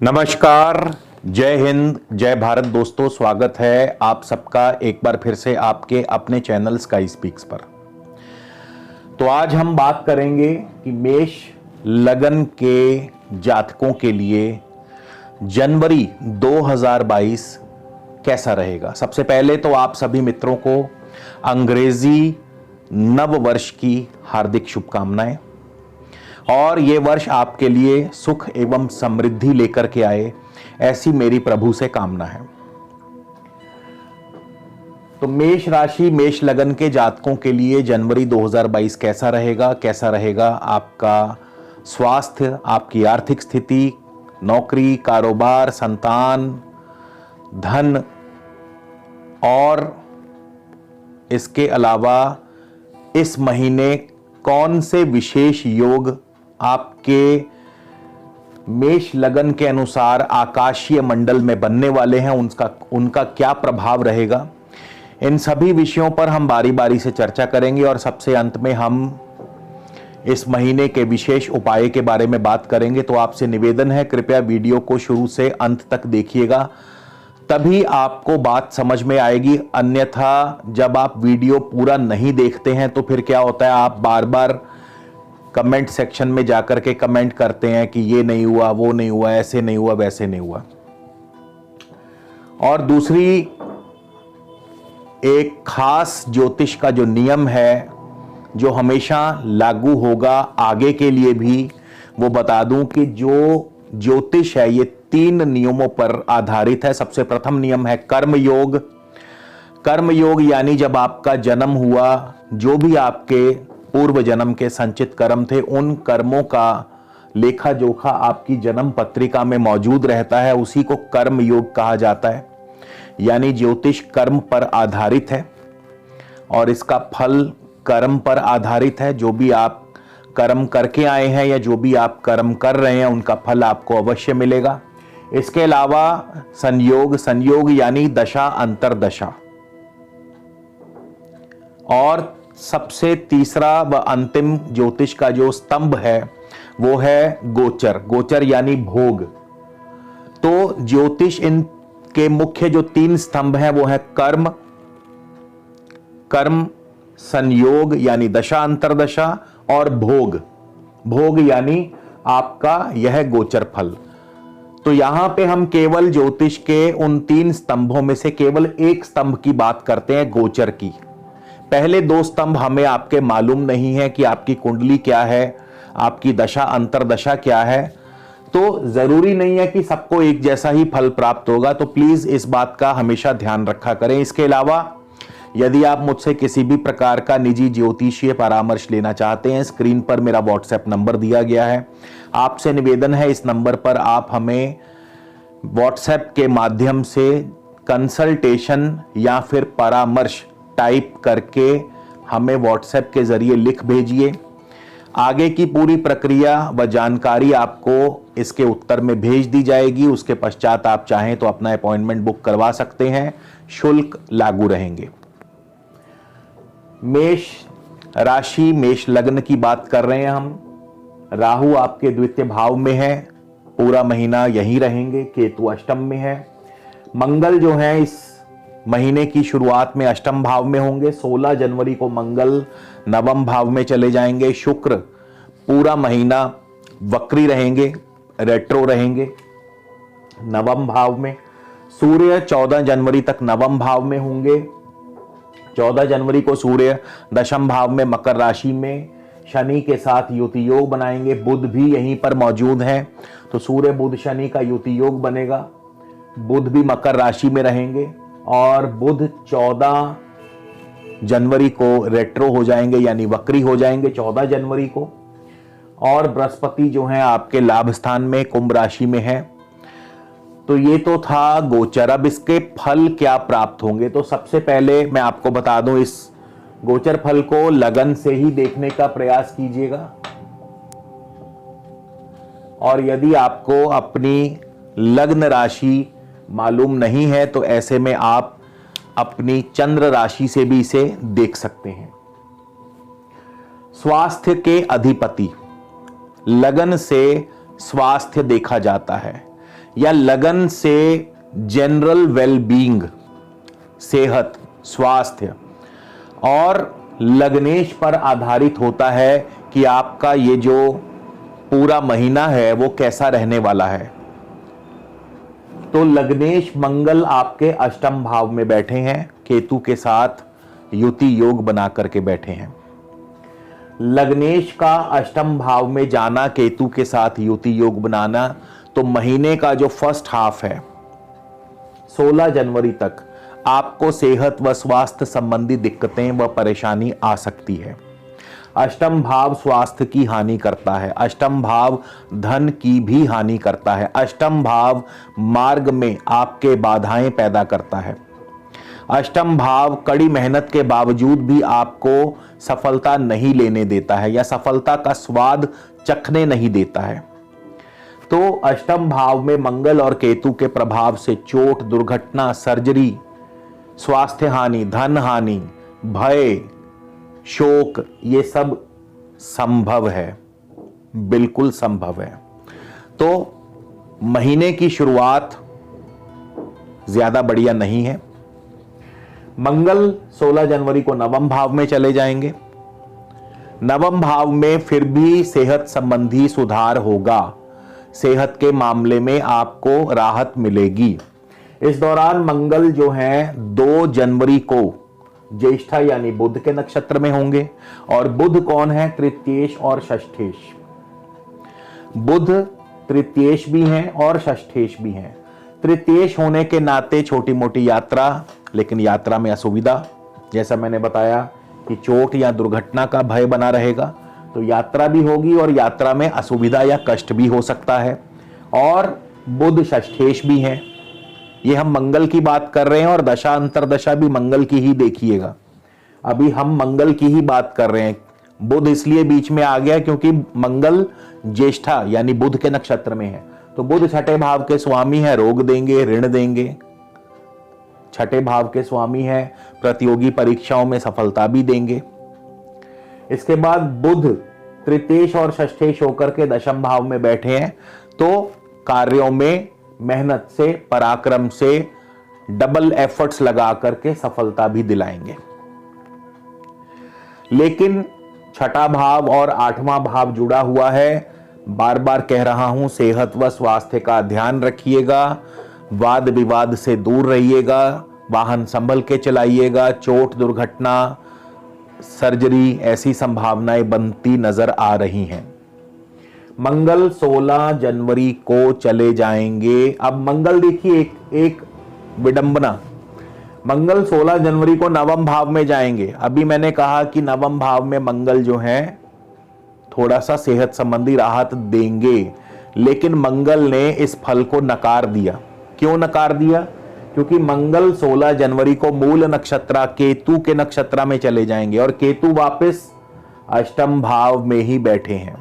नमस्कार, जय हिंद, जय भारत दोस्तों। स्वागत है आप सबका एक बार फिर से आपके अपने चैनल स्काई स्पीक्स पर। तो आज हम बात करेंगे कि मेष लगन के जातकों के लिए जनवरी 2022 कैसा रहेगा। सबसे पहले तो आप सभी मित्रों को अंग्रेजी नव वर्ष की हार्दिक शुभकामनाएं और ये वर्ष आपके लिए सुख एवं समृद्धि लेकर के आए, ऐसी मेरी प्रभु से कामना है। तो मेष राशि मेष लगन के जातकों के लिए जनवरी 2022 कैसा रहेगा आपका स्वास्थ्य, आपकी आर्थिक स्थिति, नौकरी, कारोबार, संतान, धन और इसके अलावा इस महीने कौन से विशेष योग आपके मेष लगन के अनुसार आकाशीय मंडल में बनने वाले हैं, उनका क्या प्रभाव रहेगा। इन सभी विषयों पर हम बारी बारी से चर्चा करेंगे और सबसे अंत में हम इस महीने के विशेष उपाय के बारे में बात करेंगे। तो आपसे निवेदन है, कृपया वीडियो को शुरू से अंत तक देखिएगा, तभी आपको बात समझ में आएगी। अन्यथा जब आप वीडियो पूरा नहीं देखते हैं तो फिर क्या होता है, आप बार बार कमेंट सेक्शन में जाकर के कमेंट करते हैं कि ये नहीं हुआ, वो नहीं हुआ, ऐसे नहीं हुआ, वैसे नहीं हुआ। और दूसरी एक खास ज्योतिष का जो नियम है, जो हमेशा लागू होगा आगे के लिए भी, वो बता दूं कि जो ज्योतिष है ये 3 नियमों पर आधारित है। सबसे प्रथम नियम है कर्म योग। कर्म योग यानी जब आपका जन्म हुआ, जो भी आपके पूर्व जन्म के संचित कर्म थे, उन कर्मों का लेखा जोखा आपकी जन्म पत्रिका में मौजूद रहता है, उसी को कर्म योग कहा जाता है। यानी ज्योतिष कर्म पर आधारित है और इसका फल कर्म पर आधारित है। जो भी आप कर्म करके आए हैं या जो भी आप कर्म कर रहे हैं, उनका फल आपको अवश्य मिलेगा। इसके अलावा संयोग यानी दशा अंतरदशा। और सबसे तीसरा व अंतिम ज्योतिष का जो स्तंभ है वो है गोचर यानी भोग। तो ज्योतिष इनके मुख्य जो 3 स्तंभ हैं वो है कर्म, संयोग यानी दशा अंतरदशा और भोग यानी आपका यह गोचर फल। तो यहां पे हम केवल ज्योतिष के उन 3 स्तंभों में से केवल एक स्तंभ की बात करते हैं, गोचर की। पहले 2 स्तंभ हमें आपके मालूम नहीं है कि आपकी कुंडली क्या है, आपकी दशा अंतरदशा क्या है। तो जरूरी नहीं है कि सबको एक जैसा ही फल प्राप्त होगा, तो प्लीज इस बात का हमेशा ध्यान रखा करें। इसके अलावा यदि आप मुझसे किसी भी प्रकार का निजी ज्योतिषीय परामर्श लेना चाहते हैं, स्क्रीन पर मेरा व्हाट्सएप नंबर दिया गया है। आपसे निवेदन है, इस नंबर पर आप हमें व्हाट्सएप के माध्यम से कंसल्टेशन या फिर परामर्श टाइप करके हमें व्हाट्सएप के जरिए लिख भेजिए। आगे की पूरी प्रक्रिया व जानकारी आपको इसके उत्तर में भेज दी जाएगी। उसके पश्चात आप चाहें तो अपना अपॉइंटमेंट बुक करवा सकते हैं, शुल्क लागू रहेंगे। मेष राशि मेष लग्न की बात कर रहे हैं हम। राहु आपके द्वितीय भाव में है, पूरा महीना यहीं रहेंगे। केतु अष्टम में है। मंगल जो है इस महीने की शुरुआत में अष्टम भाव में होंगे। 16 जनवरी को मंगल नवम भाव में चले जाएंगे। शुक्र पूरा महीना वक्री रहेंगे, रेट्रो रहेंगे नवम भाव में। सूर्य 14 जनवरी तक नवम भाव में होंगे। 14 जनवरी को सूर्य दशम भाव में मकर राशि में शनि के साथ युति योग बनाएंगे। बुध भी यहीं पर मौजूद हैं, तो सूर्य बुध शनि का युति योग बनेगा। बुध भी मकर राशि में रहेंगे और बुध 14 जनवरी को रेट्रो हो जाएंगे, यानी वक्री हो जाएंगे 14 जनवरी को। और बृहस्पति जो है आपके लाभ स्थान में कुंभ राशि में है। तो ये तो था गोचर। अब इसके फल क्या प्राप्त होंगे, तो सबसे पहले मैं आपको बता दूं, इस गोचर फल को लगन से ही देखने का प्रयास कीजिएगा। और यदि आपको अपनी लग्न राशि मालूम नहीं है तो ऐसे में आप अपनी चंद्र राशि से भी इसे देख सकते हैं। स्वास्थ्य के अधिपति, लगन से स्वास्थ्य देखा जाता है या लगन से जनरल वेलबींग, सेहत, स्वास्थ्य, और लग्नेश पर आधारित होता है कि आपका ये जो पूरा महीना है वो कैसा रहने वाला है। तो लग्नेश मंगल आपके अष्टम भाव में बैठे हैं, केतु के साथ युति योग बना करके बैठे हैं। लग्नेश का अष्टम भाव में जाना, केतु के साथ युति योग बनाना, तो महीने का जो फर्स्ट हाफ है 16 जनवरी तक आपको सेहत व स्वास्थ्य संबंधी दिक्कतें व परेशानी आ सकती है। अष्टम भाव स्वास्थ्य की हानि करता है, अष्टम भाव धन की भी हानि करता है, अष्टम भाव मार्ग में आपके बाधाएं पैदा करता है, अष्टम भाव कड़ी मेहनत के बावजूद भी आपको सफलता नहीं लेने देता है या सफलता का स्वाद चखने नहीं देता है। तो अष्टम भाव में मंगल और केतु के प्रभाव से चोट, दुर्घटना, सर्जरी, स्वास्थ्य हानि, धन हानि, भय, शोक, ये सब संभव है, बिल्कुल संभव है। तो महीने की शुरुआत ज्यादा बढ़िया नहीं है। मंगल 16 जनवरी को नवम भाव में चले जाएंगे। नवम भाव में फिर भी सेहत संबंधी सुधार होगा, सेहत के मामले में आपको राहत मिलेगी। इस दौरान मंगल जो है 2 जनवरी को ज्येष्ठा यानी बुध के नक्षत्र में होंगे, और बुध कौन है? तृतीयेश और षष्ठेश। बुध तृतीयेश भी हैं और षष्ठेश भी हैं। तृतीयेश होने के नाते छोटी मोटी यात्रा, लेकिन यात्रा में असुविधा, जैसा मैंने बताया कि चोट या दुर्घटना का भय बना रहेगा, तो यात्रा भी होगी और यात्रा में असुविधा या कष्ट भी हो सकता है। और बुध षष्ठेश भी हैं। ये हम मंगल की बात कर रहे हैं और दशा अंतरदशा भी मंगल की ही देखिएगा। अभी हम मंगल की ही बात कर रहे हैं। बुध इसलिए बीच में आ गया क्योंकि मंगल ज्येष्ठा यानी बुध के नक्षत्र में है। तो बुध छठे भाव के स्वामी है, रोग देंगे, ऋण देंगे। छठे भाव के स्वामी है, प्रतियोगी परीक्षाओं में सफलता भी देंगे। इसके बाद बुध तृतीयेश और षष्ठेश होकर के दशम भाव में बैठे हैं, तो कार्यों में मेहनत से, पराक्रम से डबल एफर्ट्स लगा करके सफलता भी दिलाएंगे। लेकिन छठा भाव और आठवां भाव जुड़ा हुआ है। बार बार कह रहा हूं, सेहत व स्वास्थ्य का ध्यान रखिएगा, वाद विवाद से दूर रहिएगा, वाहन संभल के चलाइएगा। चोट, दुर्घटना, सर्जरी, ऐसी संभावनाएं बनती नजर आ रही हैं। मंगल 16 जनवरी को चले जाएंगे। अब मंगल देखिए एक विडंबना, मंगल 16 जनवरी को नवम भाव में जाएंगे। अभी मैंने कहा कि नवम भाव में मंगल जो है थोड़ा सा सेहत संबंधी राहत देंगे, लेकिन मंगल ने इस फल को नकार दिया। क्यों नकार दिया? क्योंकि मंगल 16 जनवरी को मूल नक्षत्र केतु के नक्षत्र में चले जाएंगे और केतु वापस अष्टम भाव में ही बैठे हैं।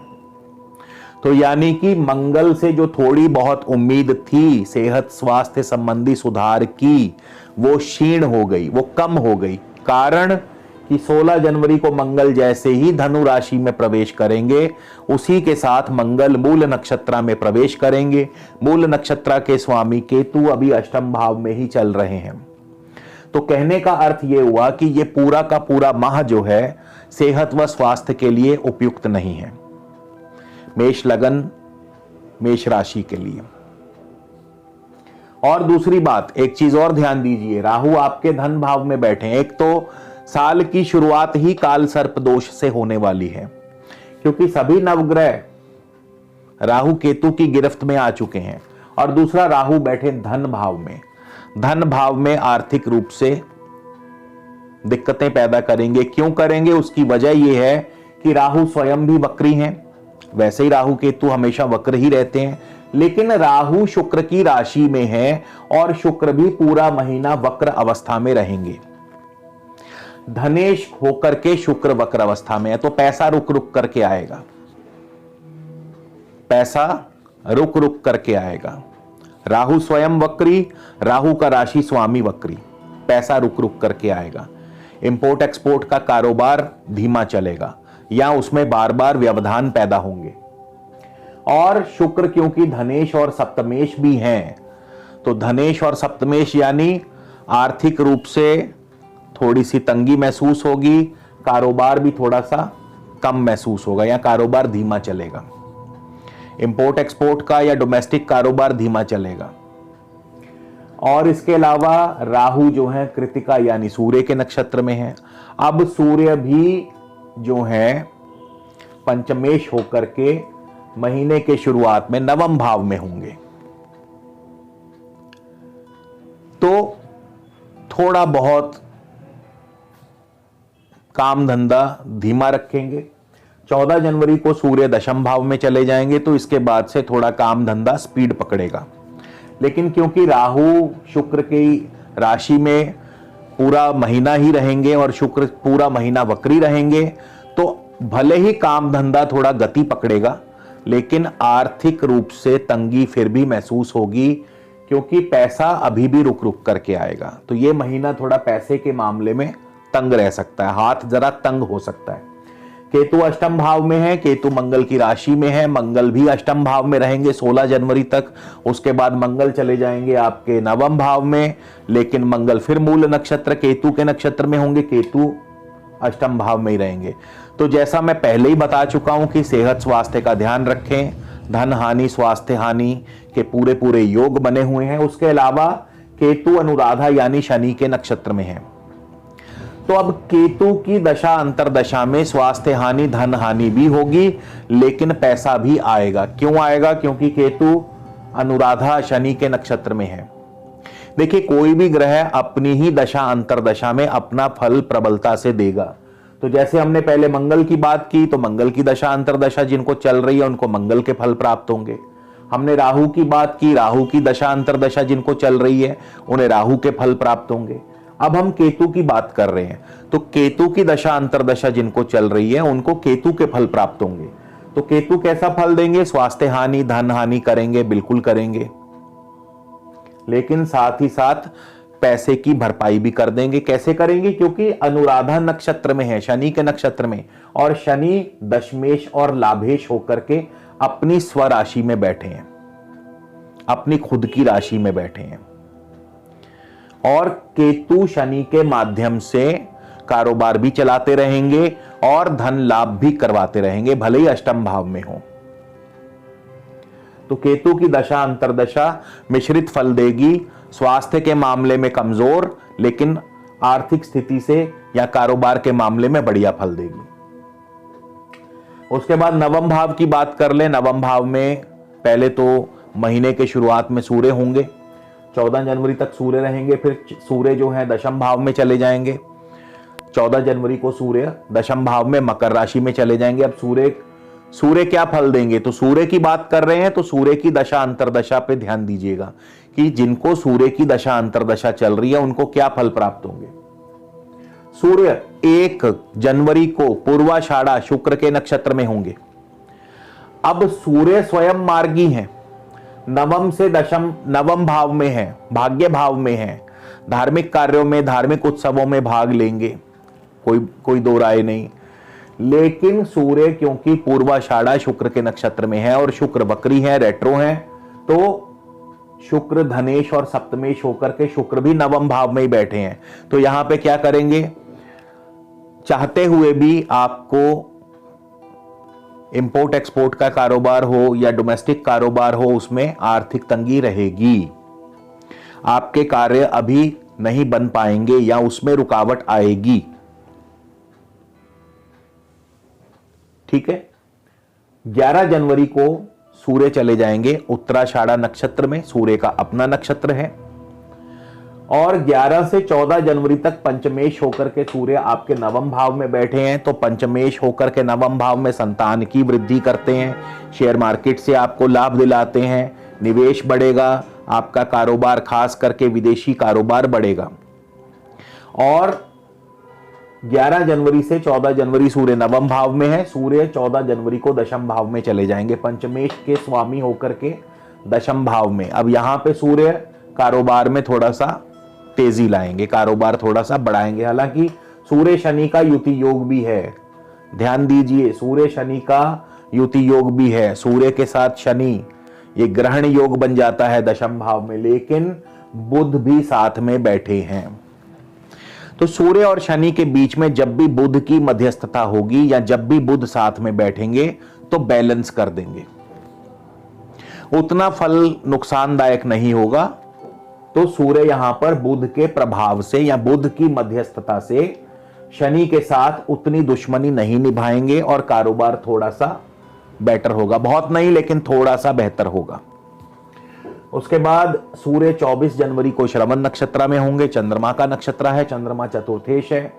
तो यानी कि मंगल से जो थोड़ी बहुत उम्मीद थी सेहत स्वास्थ्य संबंधी सुधार की, वो क्षीण हो गई, वो कम हो गई। कारण कि 16 जनवरी को मंगल जैसे ही धनु राशि में प्रवेश करेंगे, उसी के साथ मंगल मूल नक्षत्र में प्रवेश करेंगे। मूल नक्षत्र के स्वामी केतु अभी अष्टम भाव में ही चल रहे हैं। तो कहने का अर्थ यह हुआ कि यह पूरा का पूरा माह जो है सेहत व स्वास्थ्य के लिए उपयुक्त नहीं है, मेष लगन, मेष राशि के लिए। और दूसरी बात, एक चीज और ध्यान दीजिए, राहु आपके धन भाव में बैठे हैं। एक तो साल की शुरुआत ही काल सर्प दोष से होने वाली है, क्योंकि सभी नवग्रह राहु केतु की गिरफ्त में आ चुके हैं। और दूसरा, राहु बैठे धन भाव में। धन भाव में आर्थिक रूप से दिक्कतें पैदा करेंगे। क्यों करेंगे? उसकी वजह यह है कि राहु स्वयं भी वक्री हैं। वैसे ही राहु केतु हमेशा वक्र ही रहते हैं, लेकिन राहु शुक्र की राशि में है और शुक्र भी पूरा महीना वक्र अवस्था में रहेंगे। धनेश होकर के शुक्र वक्र अवस्था में है, तो पैसा रुक रुक करके आएगा, पैसा रुक रुक करके आएगा। राहु स्वयं वक्री, राहु का राशि स्वामी वक्री, पैसा रुक रुक करके आएगा। इंपोर्ट एक्सपोर्ट का कारोबार धीमा चलेगा या उसमें बार बार व्यवधान पैदा होंगे। और शुक्र क्योंकि धनेश और सप्तमेश भी हैं, तो धनेश और सप्तमेश यानी आर्थिक रूप से थोड़ी सी तंगी महसूस होगी, कारोबार भी थोड़ा सा कम महसूस होगा या कारोबार धीमा चलेगा। इंपोर्ट एक्सपोर्ट का या डोमेस्टिक कारोबार धीमा चलेगा। और इसके अलावा राहु जो है कृतिका यानी सूर्य के नक्षत्र में है। अब सूर्य भी जो है पंचमेश होकर के महीने के शुरुआत में नवम भाव में होंगे, तो थोड़ा बहुत काम धंधा धीमा रखेंगे। 14 जनवरी को सूर्य दशम भाव में चले जाएंगे, तो इसके बाद से थोड़ा काम धंधा स्पीड पकड़ेगा। लेकिन क्योंकि राहु शुक्र की राशि में पूरा महीना ही रहेंगे और शुक्र पूरा महीना वक्री रहेंगे, तो भले ही काम धंधा थोड़ा गति पकड़ेगा, लेकिन आर्थिक रूप से तंगी फिर भी महसूस होगी, क्योंकि पैसा अभी भी रुक रुक करके आएगा। तो ये महीना थोड़ा पैसे के मामले में तंग रह सकता है, हाथ जरा तंग हो सकता है। केतु अष्टम भाव में है, केतु मंगल की राशि में है, मंगल भी अष्टम भाव में रहेंगे 16 जनवरी तक। उसके बाद मंगल चले जाएंगे आपके नवम भाव में, लेकिन मंगल फिर मूल नक्षत्र केतु के नक्षत्र में होंगे, केतु अष्टम भाव में ही रहेंगे। तो जैसा मैं पहले ही बता चुका हूं कि सेहत स्वास्थ्य का ध्यान रखें, धन हानि स्वास्थ्य हानि के पूरे पूरे योग बने हुए हैं। उसके अलावा केतु अनुराधा यानी शनि के नक्षत्र में है, तो अब केतु की दशा अंतरदशा में स्वास्थ्य हानि धन हानि भी होगी, लेकिन पैसा भी आएगा। क्यों आएगा? क्योंकि केतु अनुराधा शनि के नक्षत्र में है। देखिए, कोई भी ग्रह अपनी ही दशा अंतरदशा में अपना फल प्रबलता से देगा। तो जैसे हमने पहले मंगल की बात की, तो मंगल की दशा अंतरदशा जिनको चल रही है उनको मंगल के फल प्राप्त होंगे। हमने राहु की बात की, राहु की दशा अंतरदशा जिनको चल रही है उन्हें राहु के फल प्राप्त होंगे। अब हम केतु की बात कर रहे हैं, तो केतु की दशा अंतरदशा जिनको चल रही है उनको केतु के फल प्राप्त होंगे। तो केतु कैसा फल देंगे? स्वास्थ्य हानि धन हानि करेंगे, बिल्कुल करेंगे, लेकिन साथ ही साथ पैसे की भरपाई भी कर देंगे। कैसे करेंगे? क्योंकि अनुराधा नक्षत्र में है, शनि के नक्षत्र में, और शनि दशमेश और लाभेश होकर के अपनी स्वराशि में बैठे हैं, अपनी खुद की राशि में बैठे हैं। और केतु शनि के माध्यम से कारोबार भी चलाते रहेंगे और धन लाभ भी करवाते रहेंगे, भले ही अष्टम भाव में हो। तो केतु की दशा अंतरदशा मिश्रित फल देगी, स्वास्थ्य के मामले में कमजोर, लेकिन आर्थिक स्थिति से या कारोबार के मामले में बढ़िया फल देगी। उसके बाद नवम भाव की बात कर ले। नवम भाव में पहले तो महीने के शुरुआत में सूर्य होंगे, 14 जनवरी तक सूर्य रहेंगे, फिर सूर्य जो है दशम भाव में चले जाएंगे। 14 जनवरी को सूर्य दशम भाव में मकर राशि में चले जाएंगे। अब सूर्य क्या फल देंगे? तो सूर्य की बात कर रहे हैं, तो सूर्य की दशा अंतरदशा पे ध्यान दीजिएगा कि जिनको सूर्य की दशा अंतरदशा चल रही है उनको क्या फल प्राप्त होंगे। सूर्य 1 जनवरी को पूर्वाषाढ़ा शुक्र के नक्षत्र में होंगे। अब सूर्य स्वयं मार्गी हैं, नवम से दशम नवम भाव में है, भाग्य भाव में है, धार्मिक कार्यों में धार्मिक उत्सवों में भाग लेंगे, कोई दो राय नहीं। लेकिन सूर्य क्योंकि पूर्वाषाढ़ा शुक्र के नक्षत्र में है और शुक्र वक्री है, रेट्रो है, तो शुक्र धनेश और सप्तमेश होकर के शुक्र भी नवम भाव में ही बैठे हैं। तो यहां पे क्या करेंगे? चाहते हुए भी आपको इंपोर्ट एक्सपोर्ट का कारोबार हो या डोमेस्टिक कारोबार हो, उसमें आर्थिक तंगी रहेगी। आपके कार्य अभी नहीं बन पाएंगे या उसमें रुकावट आएगी। ठीक है। 11 जनवरी को सूर्य चले जाएंगे उत्तराषाढ़ा नक्षत्र में, सूर्य का अपना नक्षत्र है, और 11 से 14 जनवरी तक पंचमेश होकर के सूर्य आपके नवम भाव में बैठे हैं। तो पंचमेश होकर के नवम भाव में संतान की वृद्धि करते हैं, शेयर मार्केट से आपको लाभ दिलाते हैं, निवेश बढ़ेगा, आपका कारोबार खास करके विदेशी कारोबार बढ़ेगा। और 11 जनवरी से 14 जनवरी सूर्य नवम भाव में है, सूर्य 14 जनवरी को दशम भाव में चले जाएंगे, पंचमेश के स्वामी होकर के दशम भाव में। अब यहां पे सूर्य कारोबार में थोड़ा सा तेजी लाएंगे, कारोबार थोड़ा सा बढ़ाएंगे। हालांकि सूर्य शनि का युति योग भी है, ध्यान दीजिए, सूर्य शनि का युति योग भी है। सूर्य के साथ शनि ये ग्रहण योग बन जाता है दशम भाव में, लेकिन बुध भी साथ में बैठे हैं। तो सूर्य और शनि के बीच में जब भी बुध की मध्यस्थता होगी या जब भी बुध साथ में बैठेंगे तो बैलेंस कर देंगे, उतना फल नुकसानदायक नहीं होगा। तो सूर्य यहां पर बुध के प्रभाव से या बुध की मध्यस्थता से शनि के साथ उतनी दुश्मनी नहीं निभाएंगे और कारोबार थोड़ा सा बेटर होगा, बहुत नहीं लेकिन थोड़ा सा बेहतर होगा। उसके बाद सूर्य 24 जनवरी को श्रवण नक्षत्र में होंगे, चंद्रमा का नक्षत्र है, चंद्रमा चतुर्थेश है।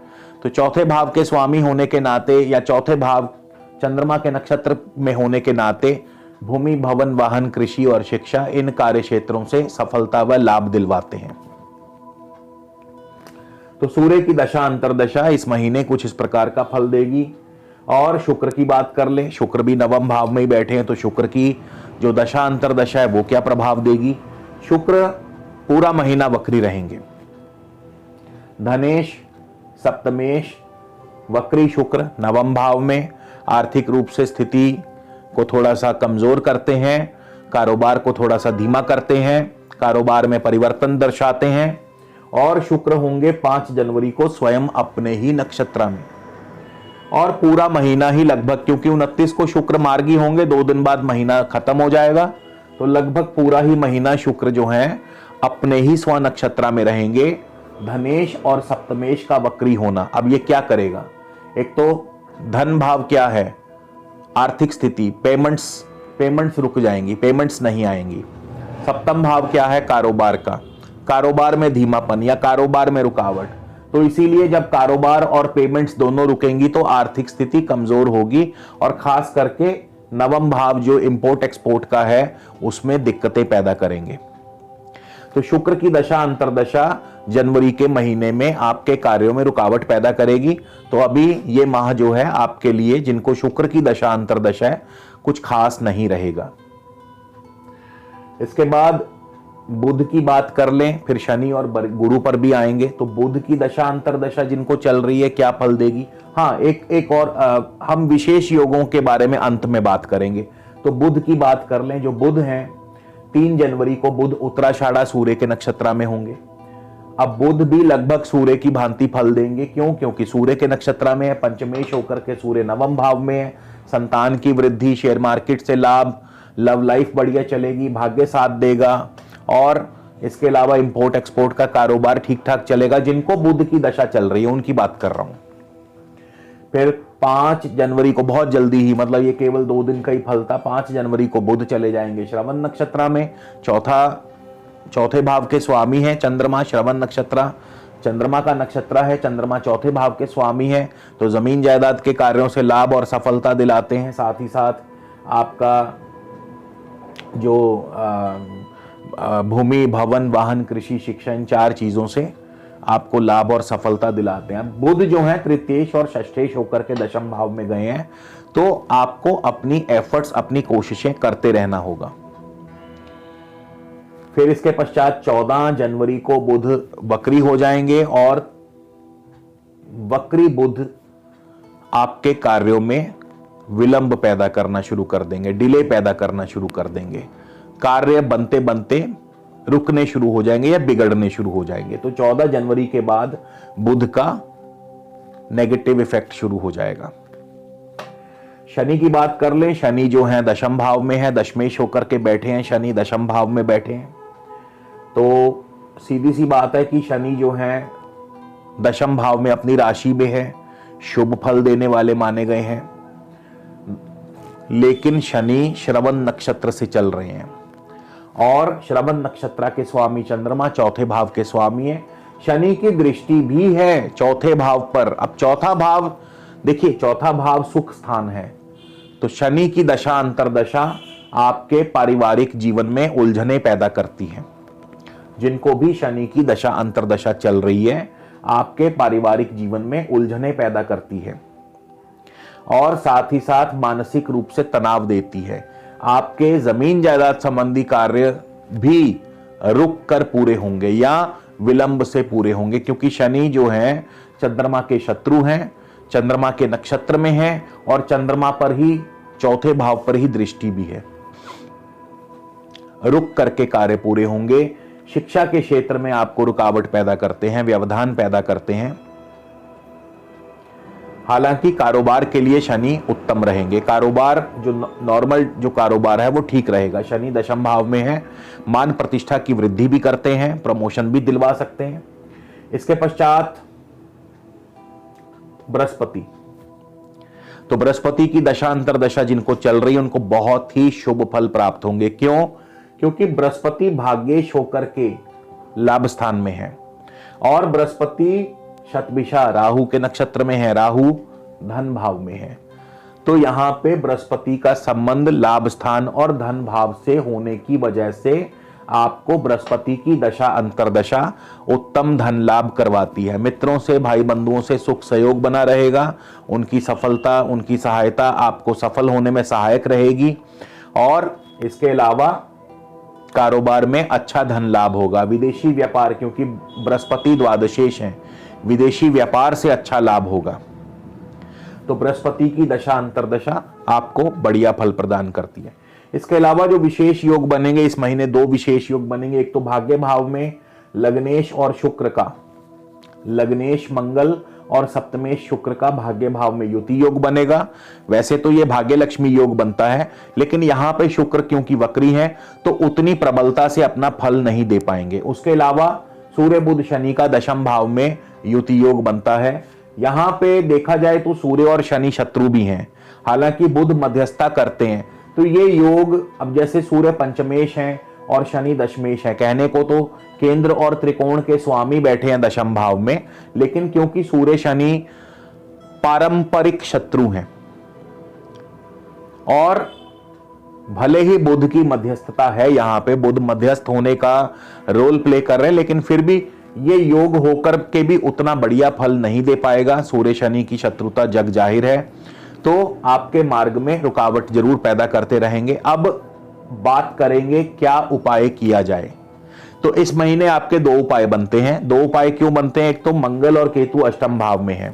तो चौथे भाव के स्वामी होने के नाते या चौथे भाव चंद्रमा के नक्षत्र में होने के नाते भूमि, भवन, वाहन, कृषि और शिक्षा इन कार्य क्षेत्रों से सफलता व लाभ दिलवाते हैं। तो सूर्य की दशा अंतरदशा इस महीने कुछ इस प्रकार का फल देगी। और शुक्र की बात कर ले, शुक्र भी नवम भाव में ही बैठे हैं, तो शुक्र की जो दशा अंतरदशा है वो क्या प्रभाव देगी। शुक्र पूरा महीना वक्री रहेंगे, धनेश, सप्तमेश, वक्री शुक्र नवम भाव में आर्थिक रूप से स्थिति को थोड़ा सा कमजोर करते हैं, कारोबार को थोड़ा सा धीमा करते हैं, कारोबार में परिवर्तन दर्शाते हैं। और शुक्र होंगे 5 जनवरी को स्वयं अपने ही नक्षत्र में, और पूरा महीना ही लगभग, क्योंकि 29 को शुक्र मार्गी होंगे, 2 दिन बाद महीना खत्म हो जाएगा, तो लगभग पूरा ही महीना शुक्र जो है अपने ही स्व नक्षत्र में रहेंगे। धनेश और सप्तमेश का वक्री होना अब ये क्या करेगा, एक तो धन भाव क्या है, आर्थिक स्थिति, पेमेंट्स रुक जाएंगी, पेमेंट्स नहीं आएंगी। सप्तम भाव क्या है, कारोबार का, कारोबार में धीमापन या कारोबार में रुकावट। तो इसीलिए जब कारोबार और पेमेंट्स दोनों रुकेंगी तो आर्थिक स्थिति कमजोर होगी, और खास करके नवम भाव जो इंपोर्ट एक्सपोर्ट का है उसमें दिक्कतें पैदा करेंगे। तो शुक्र की दशा अंतरदशा जनवरी के महीने में आपके कार्यों में रुकावट पैदा करेगी। तो अभी ये माह जो है आपके लिए, जिनको शुक्र की दशा अंतरदशा है, कुछ खास नहीं रहेगा। इसके बाद बुध की बात कर लें, फिर शनि और गुरु पर भी आएंगे। तो बुध की दशा अंतरदशा जिनको चल रही है क्या फल देगी। हाँ, एक और हम विशेष योगों के बारे में अंत में बात करेंगे। तो बुध की बात कर लें, जो बुध हैं 3 जनवरी को बुध उत्तराषाढ़ा सूर्य के नक्षत्र में होंगे। अब बुध भी लगभग सूर्य की भांति फल देंगे, क्यों, क्योंकि सूर्य के नक्षत्र में है, पंचमेश होकर के सूर्य नवम भाव में है। संतान की वृद्धि, शेयर मार्केट से लाभ, लव लाइफ बढ़िया चलेगी, भाग्य साथ देगा, और इसके अलावा इंपोर्ट एक्सपोर्ट का कारोबार ठीक ठाक चलेगा। जिनको बुध की दशा चल रही है उनकी बात कर रहा हूं। फिर 5 जनवरी को बहुत जल्दी ही, मतलब ये केवल 2 दिन का ही फल था, 5 जनवरी को बुध चले जाएंगे श्रवण नक्षत्र में। चौथे भाव के स्वामी है चंद्रमा, श्रवण नक्षत्र चंद्रमा का नक्षत्र है, चंद्रमा चौथे भाव के स्वामी है। तो जमीन जायदाद के कार्यों से लाभ और सफलता दिलाते हैं। साथ ही साथ आपका जो भूमि, भवन, वाहन, कृषि, शिक्षा, इन 4 चीजों से आपको लाभ और सफलता दिलाते हैं। बुध जो है तृतीयेश और षष्ठेश होकर के दशम भाव में गए हैं, तो आपको अपनी एफर्ट्स, अपनी कोशिशें करते रहना होगा। फिर इसके पश्चात 14 जनवरी को बुध वक्री हो जाएंगे, और वक्री बुध आपके कार्यों में विलंब पैदा करना शुरू कर देंगे, डिले पैदा करना शुरू कर देंगे। कार्य बनते बनते रुकने शुरू हो जाएंगे या बिगड़ने शुरू हो जाएंगे। तो 14 जनवरी के बाद बुध का नेगेटिव इफेक्ट शुरू हो जाएगा। शनि की बात कर लें, शनि जो है दशम भाव में है, दशमेश होकर के बैठे हैं, शनि दशम भाव में बैठे हैं। तो सीधी सी बात है कि शनि जो है दशम भाव में अपनी राशि में है, शुभ फल देने वाले माने गए हैं। लेकिन शनि श्रवण नक्षत्र से चल रहे हैं, और श्रवण नक्षत्र के स्वामी चंद्रमा चौथे भाव के स्वामी है। शनि की दृष्टि भी है चौथे भाव पर। अब चौथा भाव देखिए, चौथा भाव सुख स्थान है। तो शनि की दशा अंतरदशा आपके पारिवारिक जीवन में उलझने पैदा करती है। जिनको भी शनि की दशा अंतरदशा चल रही है, आपके पारिवारिक जीवन में उलझने पैदा करती है, और साथ ही साथ मानसिक रूप से तनाव देती है। आपके जमीन जायदाद संबंधी कार्य भी रुक कर पूरे होंगे, या विलंब से पूरे होंगे, क्योंकि शनि जो है चंद्रमा के शत्रु हैं, चंद्रमा के नक्षत्र में है और चंद्रमा पर ही चौथे भाव पर ही दृष्टि भी है। रुक करके कार्य पूरे होंगे। शिक्षा के क्षेत्र में आपको रुकावट पैदा करते हैं, व्यवधान पैदा करते हैं। हालांकि कारोबार के लिए शनि उत्तम रहेंगे, कारोबार जो नॉर्मल जो कारोबार है वो ठीक रहेगा। शनि दशम भाव में है, मान प्रतिष्ठा की वृद्धि भी करते हैं, प्रमोशन भी दिलवा सकते हैं। इसके पश्चात बृहस्पति, तो बृहस्पति की दशा अंतरदशा जिनको चल रही है उनको बहुत ही शुभ फल प्राप्त होंगे। क्यों? क्योंकि बृहस्पति भाग्येश होकर के लाभ स्थान में है और बृहस्पति शतभिषा राहु के नक्षत्र में है, राहु धन भाव में है। तो यहां पे बृहस्पति का संबंध लाभ स्थान और धन भाव से होने की वजह से आपको बृहस्पति की दशा अंतरदशा उत्तम धन लाभ करवाती है। मित्रों से, भाई बंधुओं से सुख सहयोग बना रहेगा, उनकी सफलता, उनकी सहायता आपको सफल होने में सहायक रहेगी और इसके अलावा कारोबार में अच्छा धन लाभ होगा। विदेशी व्यापार, क्योंकि बृहस्पति द्वादशेश है, विदेशी व्यापार से अच्छा लाभ होगा। तो बृहस्पति की दशा अंतरदशा आपको बढ़िया फल प्रदान करती है। इसके अलावा जो विशेष योग बनेंगे इस महीने, दो विशेष योग बनेंगे। एक तो भाग्य भाव में लग्नेश और शुक्र का, लग्नेश मंगल और सप्तमेश शुक्र का भाग्य भाव में युति योग बनेगा। वैसे तो ये भाग्य लक्ष्मी योग बनता है, लेकिन यहां पे शुक्र क्योंकि वक्री है तो उतनी प्रबलता से अपना फल नहीं दे पाएंगे। उसके अलावा सूर्य बुध शनि का दशम भाव में युति योग बनता है। यहां पे देखा जाए तो सूर्य और शनि शत्रु भी हैं, हालांकि बुध मध्यस्थता करते हैं। तो ये योग, अब जैसे सूर्य पंचमेश हैं और शनि दशमेश है, कहने को तो केंद्र और त्रिकोण के स्वामी बैठे हैं दशम भाव में, लेकिन क्योंकि सूर्य शनि पारंपरिक शत्रु हैं और भले ही बुध की मध्यस्थता है, यहां पे बुध मध्यस्थ होने का रोल प्ले कर रहे हैं, लेकिन फिर भी ये योग होकर के भी उतना बढ़िया फल नहीं दे पाएगा। सूर्य शनि की शत्रुता जग जाहिर है, तो आपके मार्ग में रुकावट जरूर पैदा करते रहेंगे। अब बात करेंगे क्या उपाय किया जाए। तो इस महीने आपके दो उपाय बनते हैं। दो उपाय क्यों बनते हैं? एक तो मंगल और केतु अष्टम भाव में है।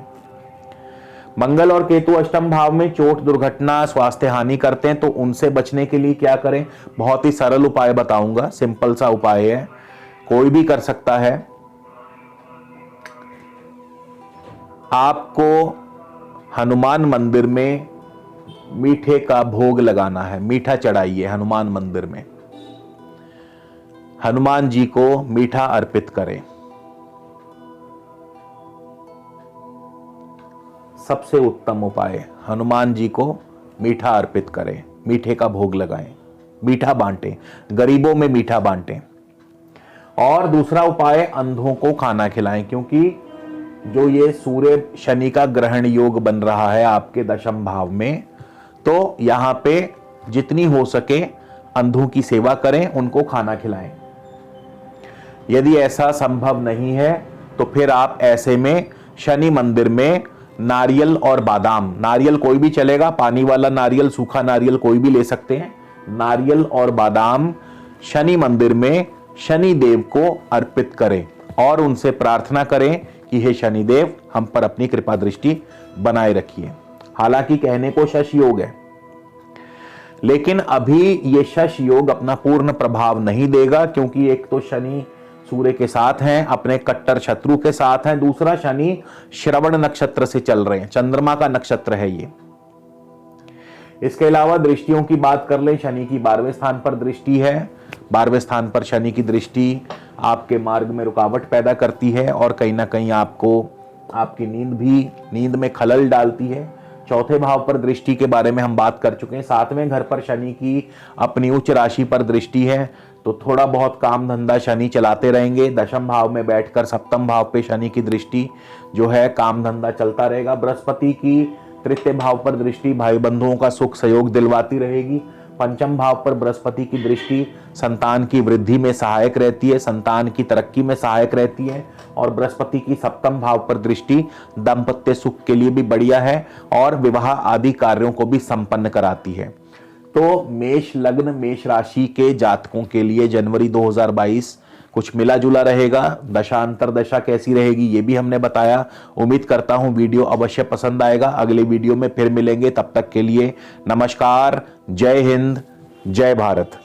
मंगल और केतु अष्टम भाव में चोट, दुर्घटना, स्वास्थ्य हानि करते हैं, तो उनसे बचने के लिए क्या करें? बहुत ही सरल उपाय बताऊंगा, सिंपल सा उपाय है, कोई भी कर सकता है। आपको हनुमान मंदिर में मीठे का भोग लगाना है, मीठा चढ़ाइए हनुमान मंदिर में, हनुमान जी को मीठा अर्पित करें। सबसे उत्तम उपाय, हनुमान जी को मीठा अर्पित करें, मीठे का भोग लगाएं, मीठा बांटें, गरीबों में मीठा बांटें। और दूसरा उपाय, अंधों को खाना खिलाएं, क्योंकि जो ये सूर्य शनि का ग्रहण योग बन रहा है आपके दशम भाव में, तो यहां पे जितनी हो सके अंधों की सेवा करें, उनको खाना खिलाएं। यदि ऐसा संभव नहीं है तो फिर आप ऐसे में शनि मंदिर में नारियल और बादाम, नारियल कोई भी चलेगा, पानी वाला नारियल, सूखा नारियल कोई भी ले सकते हैं, नारियल और बादाम शनि मंदिर में शनि देव को अर्पित करें और उनसे प्रार्थना करें कि हे शनिदेव, हम पर अपनी कृपा दृष्टि बनाए रखिए। हालांकि कहने को शश योग है, लेकिन अभी ये शश योग अपना पूर्ण प्रभाव नहीं देगा, क्योंकि एक तो शनि सूर्य के साथ हैं, अपने कट्टर शत्रु के साथ हैं, दूसरा शनि श्रवण नक्षत्र से चल रहे हैं, चंद्रमा का नक्षत्र है ये। इसके अलावा दृष्टियों की बात कर ले, शनि की 12वें स्थान पर दृष्टि है। 12वें स्थान पर शनि की दृष्टि आपके मार्ग में रुकावट पैदा करती है और कहीं ना कहीं आपको आपकी नींद में खलल डालती है। चौथे भाव पर दृष्टि के बारे में हम बात कर चुके हैं। 7वें घर पर शनि की अपनी उच्च राशि पर दृष्टि है, तो थोड़ा बहुत काम धंधा शनि चलाते रहेंगे। दशम भाव में बैठकर सप्तम भाव पे शनि की दृष्टि जो है, काम धंधा चलता रहेगा। बृहस्पति की तृतीय भाव पर दृष्टि भाई बंधुओं का सुख सहयोग दिलवाती रहेगी। पंचम भाव पर बृहस्पति की दृष्टि संतान की वृद्धि में सहायक रहती है, संतान की तरक्की में सहायक रहती है। और बृहस्पति की सप्तम भाव पर दृष्टि दाम्पत्य सुख के लिए भी बढ़िया है और विवाह आदि कार्यों को भी संपन्न कराती है। तो मेष लग्न, मेष राशि के जातकों के लिए जनवरी 2022 कुछ मिला जुला रहेगा। दशा अंतर दशा कैसी रहेगी ये भी हमने बताया। उम्मीद करता हूं वीडियो अवश्य पसंद आएगा। अगले वीडियो में फिर मिलेंगे, तब तक के लिए नमस्कार, जय हिंद, जय भारत।